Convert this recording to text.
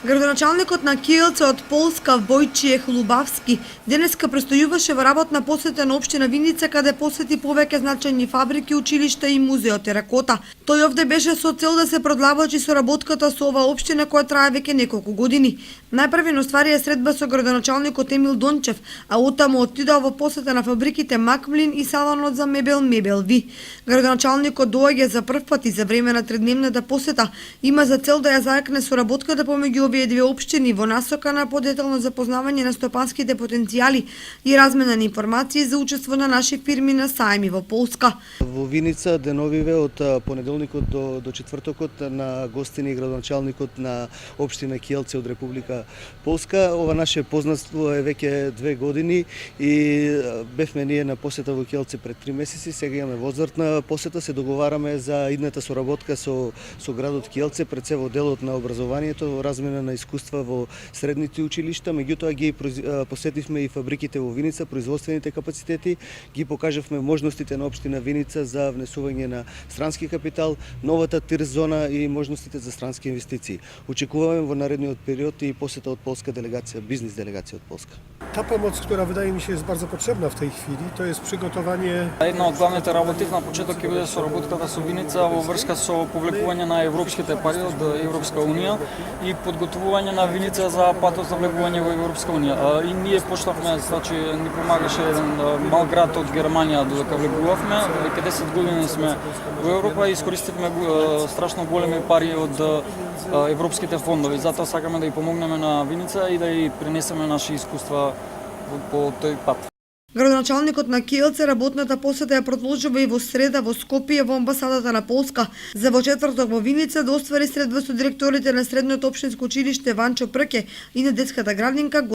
Градоначалникот на Киелце од Полска Војчиех Лубавски денеска престојуваше во работна посета на општина Виница, каде посети повеќе значајни фабрики, училишта и музеот Теракота. Тој овде беше со цел да се продлабочи соработката со оваа општина која трае веќе неколку години. Најпрви остварија средба со градоначалникот Емил Дончев, а оттаму отидоа во посета на фабриките Макмлин и салонот за мебел Мебелви. Градоначалникот доаѓа за прв пат и за време на тредневната посета има за цел да ја зајакне соработката помеѓу овие две општини во насока на подетално запознавање на стопанските потенцијали и размена на информации за учество на наши фирми на сајми во Полска. Во Виница деновиве од понеделникот до четвртокот на гостини градоначалникот на општина Киелце од Република Полска. Ова наше познанство е веќе 2 години и бевме ние на посета во Киелце пред 3 месеци. Сега имаме возвратна посета, се договараме за идната соработка со градот Киелце, пред се во делот на образованието, размена на искуства во средните училишта. Меѓутоа ги посетивме и фабриките во Виница, производствените капацитети, ги покажавме можностите на општина Виница за внесување на странски капитал, новата тир зона и можностите за странски инвестиции. Очекуваме во наредниот период и посета од полска делегација, бизнес делегација од Полска. Ta pomoc, która wydaje mi się jest bardzo potrzebna w tej chwili, to jest przygotowanie. Една од главните работи на почеток ќе биде соработката со Виница во врска со повлекување на европските пари од Европска унија и подготвување на Виница за патот за влегување во Европска унија. И ние почнавме, значи ни помагаше еден мал град од Германија додека влегувавме. Веќе 10 години сме во Европа и искористивме страшно големи пари од европските фондови. Затоа сакаме да ја помогнеме на Виница и да ја пренесеме наши искуства по тој пат. Градоначалникот на Киелце работната посета ја продолжува и во среда во Скопје во амбасадата на Полска. За во четврток во Виница да оствари средба со директорите на Средното општинско училиште Ванчо Прке и на детската градинка